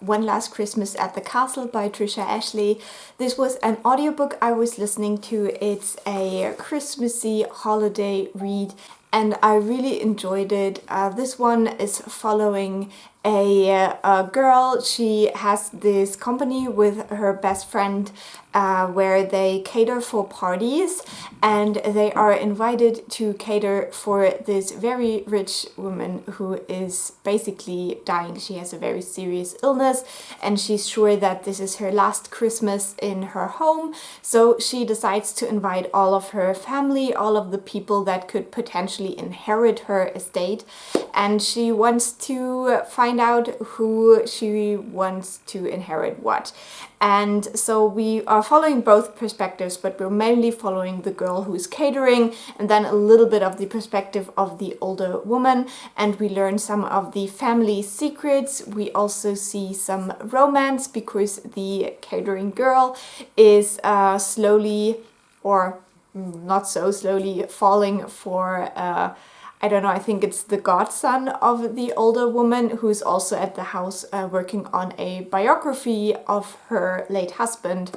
One Last Christmas at the Castle by Trisha Ashley. This was an audiobook I was listening to. It's a Christmassy holiday read, and I really enjoyed it. This one is following a girl. She has this company with her best friend where they cater for parties, and they are invited to cater for this very rich woman who is basically dying. She has a very serious illness, and she's sure that this is her last Christmas in her home, so she decides to invite all of her family, all of the people that could potentially inherit her estate, and she wants to find out who she wants to inherit what. And so we are following both perspectives, but we're mainly following the girl who's catering, and then a little bit of the perspective of the older woman, and we learn some of the family secrets. We also see some romance, because the catering girl is slowly, or not so slowly, falling for I don't know, I think it's the godson of the older woman, who's also at the house working on a biography of her late husband.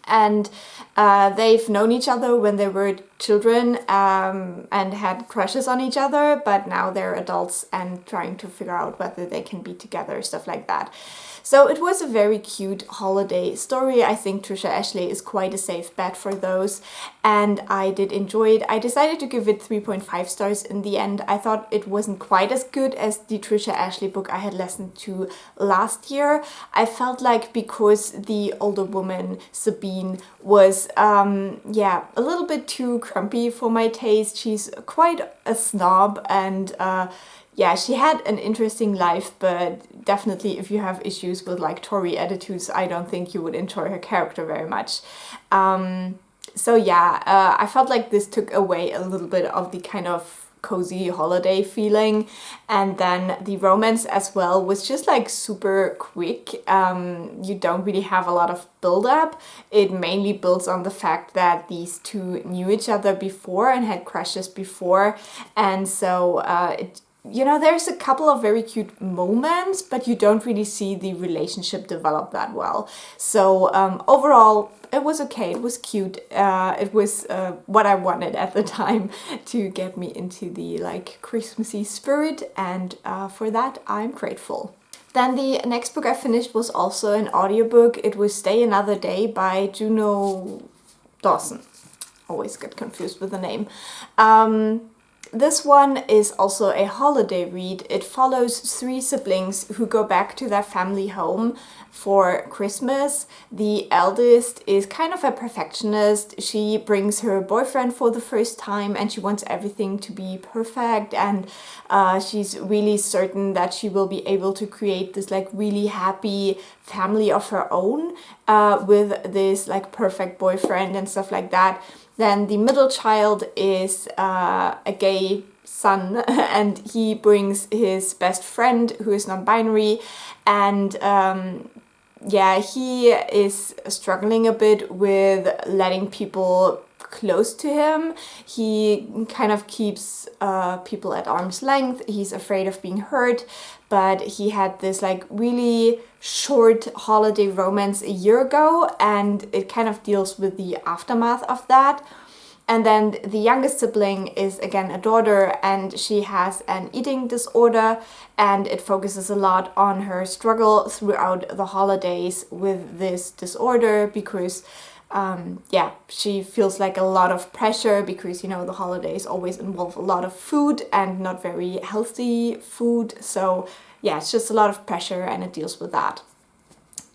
And they've known each other when they were children and had crushes on each other, but now they're adults and trying to figure out whether they can be together, stuff like that. So it was a very cute holiday story. I think Trisha Ashley is quite a safe bet for those, and I did enjoy it. I decided to give it 3.5 stars in the end. I thought it wasn't quite as good as the Trisha Ashley book I had listened to last year. I felt like because the older woman, Sabine, was yeah, a little bit too grumpy for my taste. She's quite a snob, and yeah, she had an interesting life, but definitely if you have issues with like Tory attitudes, I don't think you would enjoy her character very much. So yeah, I felt like this took away a little bit of the kind of cozy holiday feeling, and then the romance as well was just like super quick. You don't really have a lot of build up. It mainly builds on the fact that these two knew each other before and had crushes before, and so you know, there's a couple of very cute moments, but you don't really see the relationship develop that well. So overall, it was okay. It was cute. It was what I wanted at the time to get me into the like Christmassy spirit, and for that I'm grateful. Then the next book I finished was also an audiobook. It was Stay Another Day by Juno Dawson. Always get confused with the name. This one is also a holiday read. It follows 3 siblings who go back to their family home for Christmas. The eldest is kind of a perfectionist. She brings her boyfriend for the first time and she wants everything to be perfect, and she's really certain that she will be able to create this like really happy family of her own with this like perfect boyfriend and stuff like that. Then the middle child is a gay son and he brings his best friend who is non-binary, and yeah, he is struggling a bit with letting people close to him. He kind of keeps people at arm's length. He's afraid of being hurt, but he had this like really short holiday romance a year ago, and it kind of deals with the aftermath of that. And then the youngest sibling is again a daughter, and she has an eating disorder, and it focuses a lot on her struggle throughout the holidays with this disorder because yeah, she feels like a lot of pressure because, you know, the holidays always involve a lot of food and not very healthy food. So yeah, it's just a lot of pressure and it deals with that.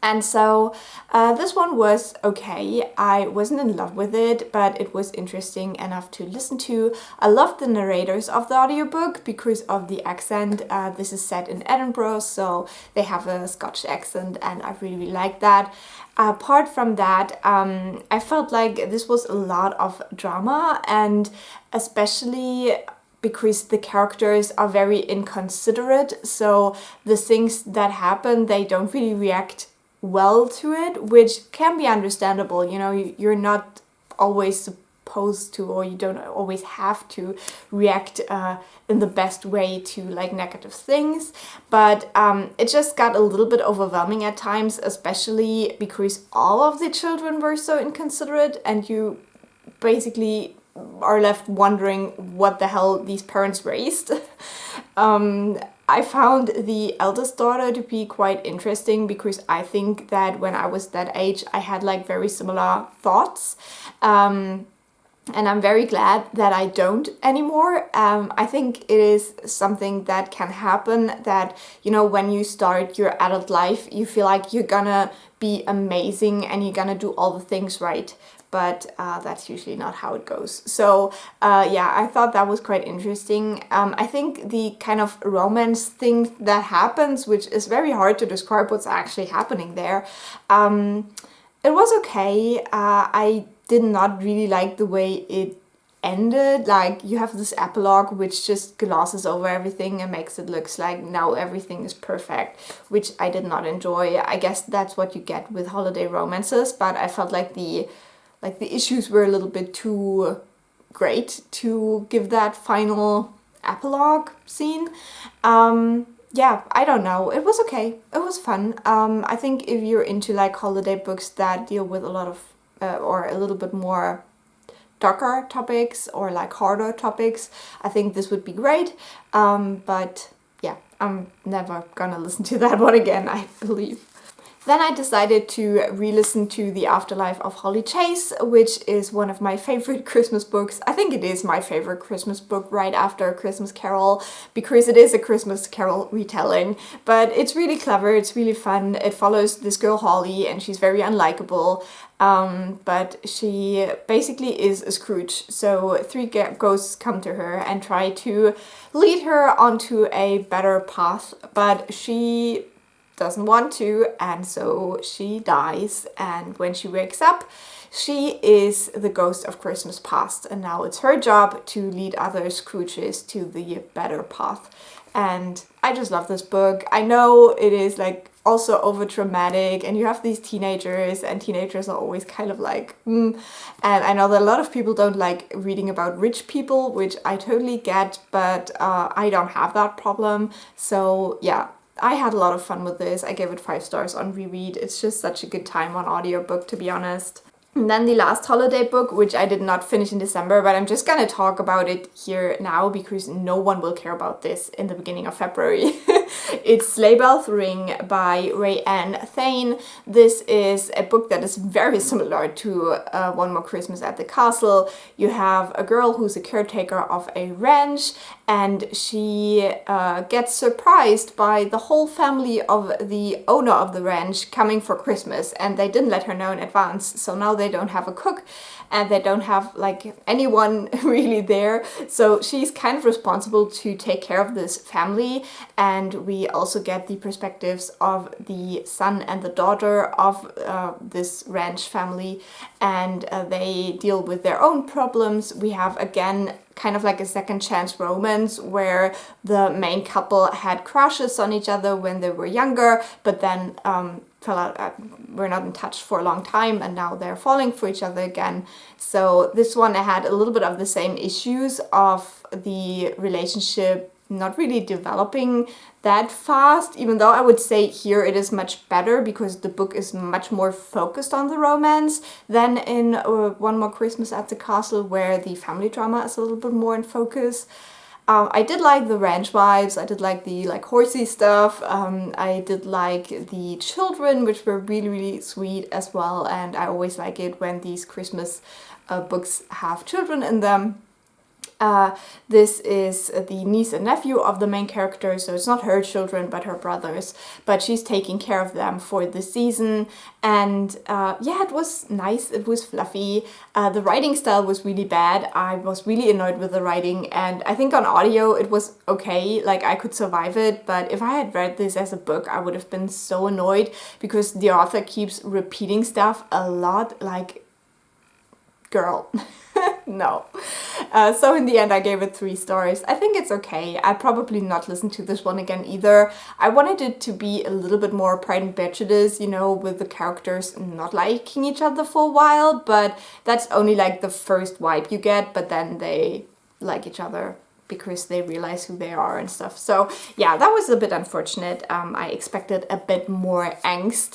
And so this one was okay. I wasn't in love with it, but it was interesting enough to listen to. I loved the narrators of the audiobook because of the accent. This is set in Edinburgh, so they have a Scottish accent, and I really, really like that. Apart from that, I felt like this was a lot of drama, and especially because the characters are very inconsiderate. So the things that happen, they don't really react well to it, which can be understandable. You know, you're not always supposed to, or you don't always have to react in the best way to like negative things, but it just got a little bit overwhelming at times, especially because all of the children were so inconsiderate, and you basically are left wondering what the hell these parents raised. I found the eldest daughter to be quite interesting because I think that when I was that age, I had like very similar thoughts. And I'm very glad that I don't anymore. I think it is something that can happen, that, you know, when you start your adult life, you feel like you're gonna be amazing and you're gonna do all the things right. But that's usually not how it goes. So yeah, I thought that was quite interesting. I think the kind of romance thing that happens, which is very hard to describe what's actually happening there, it was okay. I did not really like the way it ended. Like, you have this epilogue which just glosses over everything and makes it look like now everything is perfect, which I did not enjoy. I guess that's what you get with holiday romances, but I felt like the issues were a little bit too great to give that final epilogue scene. Yeah, I don't know. It was okay. It was fun. I think if you're into like holiday books that deal with a lot of or a little bit more darker topics or like harder topics, I think this would be great. But yeah, I'm never gonna listen to that one again, I believe. Then I decided to re-listen to The Afterlife of Holly Chase, which is one of my favorite Christmas books. I think it is my favorite Christmas book right after A Christmas Carol, because it is a Christmas Carol retelling. But it's really clever, it's really fun. It follows this girl Holly, and she's very unlikable. But she basically is a Scrooge. So 3 ghosts come to her and try to lead her onto a better path, but she doesn't want to, and so she dies. And when she wakes up, she is the ghost of Christmas past, and now it's her job to lead other Scrooges to the better path. And I just love this book. I know it is like also over dramatic, and you have these teenagers, and teenagers are always kind of like, and I know that a lot of people don't like reading about rich people, which I totally get, but I don't have that problem. So yeah, I had a lot of fun with this. I gave it 5 stars on reread. It's just such a good time on audiobook, to be honest. And then the last holiday book, which I did not finish in December, but I'm just gonna talk about it here now because no one will care about this in the beginning of February. It's Sleigh Bells Ring by Rayanne Thane. This is a book that is very similar to One More Christmas at the Castle. You have a girl who's a caretaker of a ranch, and she gets surprised by the whole family of the owner of the ranch coming for Christmas, and they didn't let her know in advance, so now they don't have a cook and they don't have like anyone really there, so she's kind of responsible to take care of this family. And we also get the perspectives of the son and the daughter of this ranch family, and they deal with their own problems. We have again kind of like a second chance romance where the main couple had crushes on each other when they were younger, but then fell out, were not in touch for a long time, and now they're falling for each other again. So this one I had a little bit of the same issues of the relationship not really developing that fast, even though I would say here it is much better because the book is much more focused on the romance than in One More Christmas at the Castle, where the family drama is a little bit more in focus. I did like the ranch vibes, I did like the horsey stuff, I did like the children, which were really, really sweet as well, and I always like it when these Christmas books have children in them. This is the niece and nephew of the main character, so it's not her children but her brothers, but she's taking care of them for the season. And yeah, it was nice, it was fluffy. The writing style was really bad. I was really annoyed with the writing, and I think on audio it was okay, like I could survive it, but if I had read this as a book I would have been so annoyed because the author keeps repeating stuff a lot, like, girl. No. So in the end I gave it 3 stars. I think it's okay. I'd probably not listen to this one again either. I wanted it to be a little bit more Pride and Prejudice, you know, with the characters not liking each other for a while, but that's only like the first vibe you get, but then they like each other because they realize who they are and stuff. So yeah, that was a bit unfortunate. I expected a bit more angst.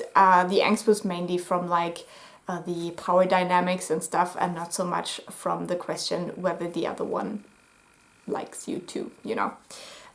The angst was mainly from like the power dynamics and stuff, and not so much from the question whether the other one likes you too, you know.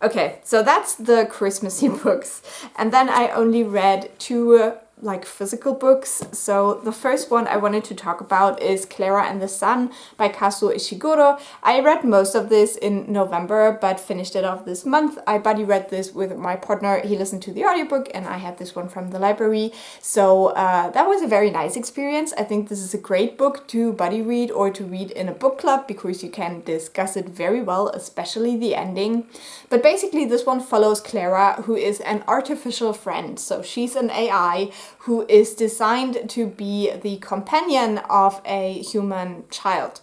Okay, so that's the Christmassy books. And then I only read 2 like physical books. So the first one I wanted to talk about is Klara and the Sun by Kazuo Ishiguro. I read most of this in November but finished it off this month. I buddy read this with my partner. He listened to the audiobook and I had this one from the library. So that was a very nice experience. I think this is a great book to buddy read or to read in a book club because you can discuss it very well, especially the ending. But basically this one follows Klara, who is an artificial friend. So she's an AI who is designed to be the companion of a human child.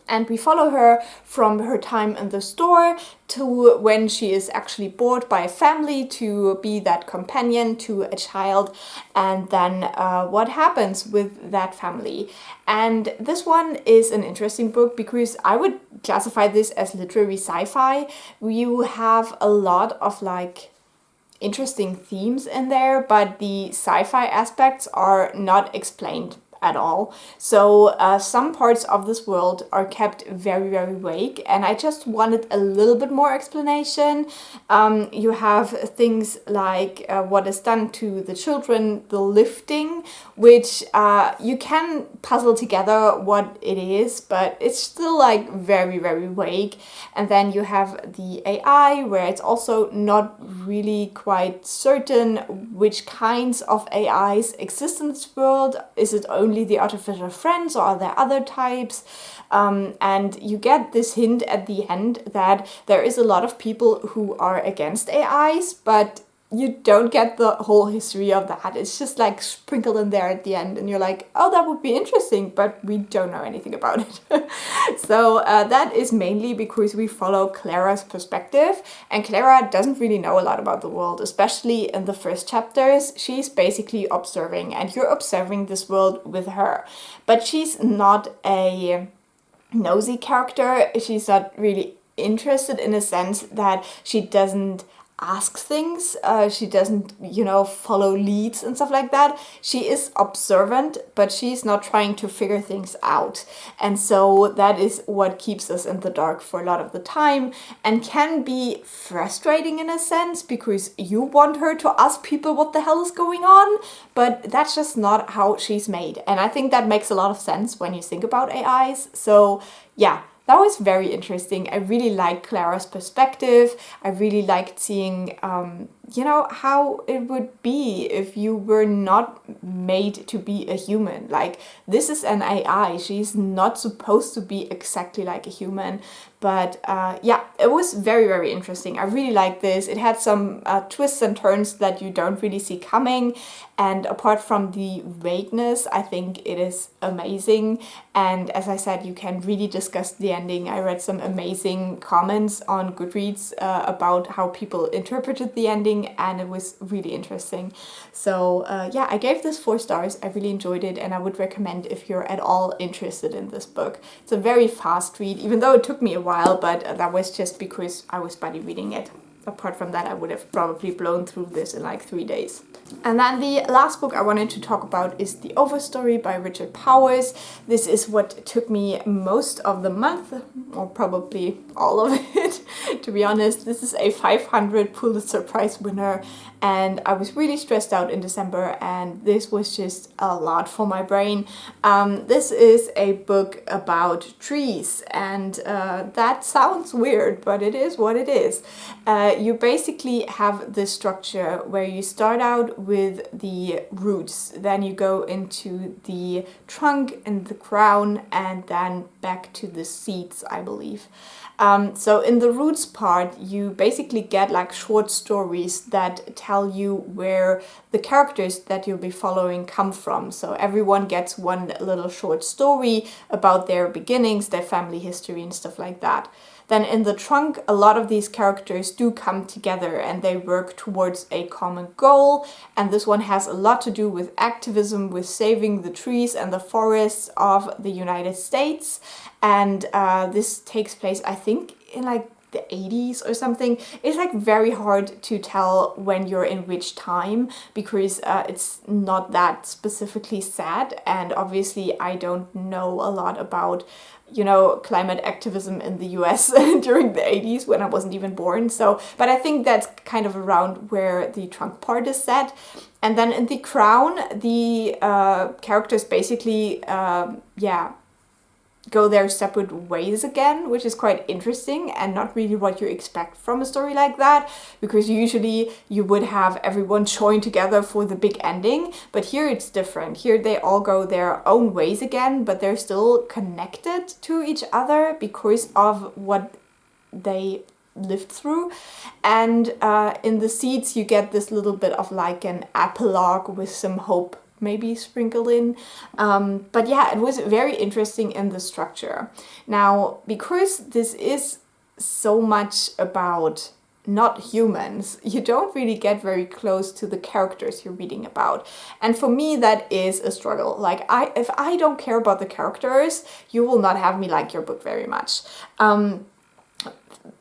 And we follow her from her time in the store to when she is actually bought by a family to be that companion to a child, and then what happens with that family. And this one is an interesting book because I would classify this as literary sci-fi. You have a lot of like interesting themes in there, but the sci-fi aspects are not explained at all. So some parts of this world are kept very, very vague, and I just wanted a little bit more explanation. You have things like what is done to the children, the lifting, which you can puzzle together what it is, but it's still like very, very vague. And then you have the AI, where it's also not really quite certain which kinds of AIs exist in this world. Is it only the artificial friends, or are there other types? And you get this hint at the end that there is a lot of people who are against AIs, but you don't get the whole history of that. It's just like sprinkled in there at the end, and you're like, oh, that would be interesting, but we don't know anything about it. So that is mainly because we follow Klara's perspective, and Klara doesn't really know a lot about the world, especially in the first chapters. She's basically observing, and you're observing this world with her, but she's not a nosy character. She's not really interested in a sense that she doesn't ask things, she doesn't, follow leads and stuff like that. She is observant, but she's not trying to figure things out. And so that is what keeps us in the dark for a lot of the time, and can be frustrating in a sense, because you want her to ask people what the hell is going on, but that's just not how she's made. And I think that makes a lot of sense when you think about AIs. So yeah, that was very interesting. I really liked Klara's perspective. I really liked seeing, how it would be if you were not made to be a human. Like, this is an AI. She's not supposed to be exactly like a human. But yeah, it was very, very interesting. I really liked this. It had some twists and turns that you don't really see coming. And apart from the vagueness, I think it is amazing. And as I said, you can really discuss the ending. I read some amazing comments on Goodreads about how people interpreted the ending, and it was really interesting. So yeah, I gave this 4 stars. I really enjoyed it, and I would recommend if you're at all interested in this book. It's a very fast read, even though it took me a while, but that was just because I was buddy reading it. Apart from that, I would have probably blown through this in like 3 days. And then the last book I wanted to talk about is The Overstory by Richard Powers. This is what took me most of the month, or probably all of it, to be honest. This is a 500 Pulitzer Prize winner, and I was really stressed out in December, and this was just a lot for my brain. This is a book about trees, and that sounds weird, but it is what it is. You basically have this structure where you start out with the roots, then you go into the trunk and the crown, and then back to the seeds, I believe. So in the roots part, you basically get like short stories that tell you where the characters that you'll be following come from. So everyone gets one little short story about their beginnings, their family history and stuff like that. Then in the trunk, a lot of these characters do come together and they work towards a common goal. And this one has a lot to do with activism, with saving the trees and the forests of the United States. And this takes place, I think, in like the 80s or something. It's like very hard to tell when you're in which time, because it's not that specifically set. And obviously I don't know a lot about climate activism in the US during the 80s when I wasn't even born. So, but I think that's kind of around where the trunk part is set. And then in the crown, the characters basically, go their separate ways again, which is quite interesting and not really what you expect from a story like that, because usually you would have everyone join together for the big ending, but here it's different. Here they all go their own ways again, but they're still connected to each other because of what they lived through. And in the seeds you get this little bit of like an epilogue with some hope maybe sprinkled in. But yeah, it was very interesting in the structure. Now, because this is so much about not humans, you don't really get very close to the characters you're reading about. And for me, that is a struggle. Like, if I don't care about the characters, you will not have me like your book very much.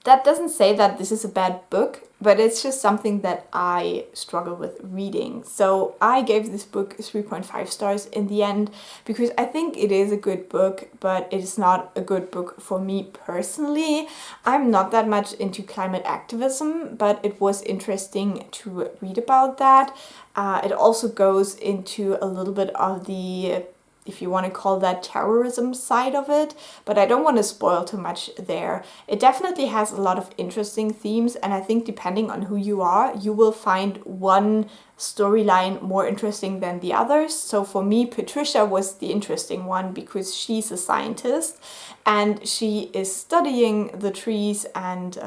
That doesn't say that this is a bad book, but it's just something that I struggle with reading. So I gave this book 3.5 stars in the end, because I think it is a good book, but it is not a good book for me personally. I'm not that much into climate activism, but it was interesting to read about that. It also goes into a little bit of the, if you want to call that, terrorism side of it, but I don't want to spoil too much there. It definitely has a lot of interesting themes, and I think depending on who you are, you will find one storyline more interesting than the others. So for me, Patricia was the interesting one because she's a scientist and she is studying the trees and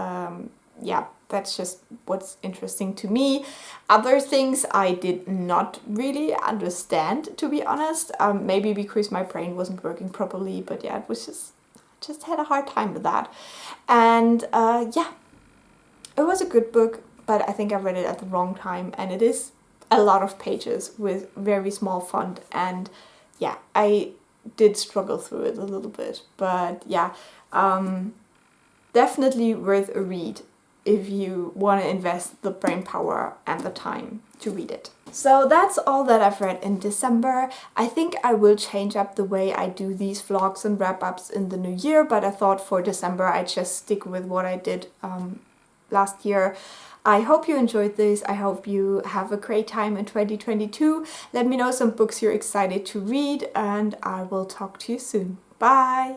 yeah, that's just what's interesting to me. Other things I did not really understand, to be honest. Maybe because my brain wasn't working properly, but yeah, it was just had a hard time with that. And yeah, it was a good book, but I think I read it at the wrong time, and it is a lot of pages with very small font, and yeah, I did struggle through it a little bit. But yeah, definitely worth a read if you want to invest the brain power and the time to read it. So that's all that I've read in December. I think I will change up the way I do these vlogs and wrap-ups in the new year, but I thought for December I'd just stick with what I did last year. I hope you enjoyed this. I hope you have a great time in 2022. Let me know some books you're excited to read, and I will talk to you soon. Bye!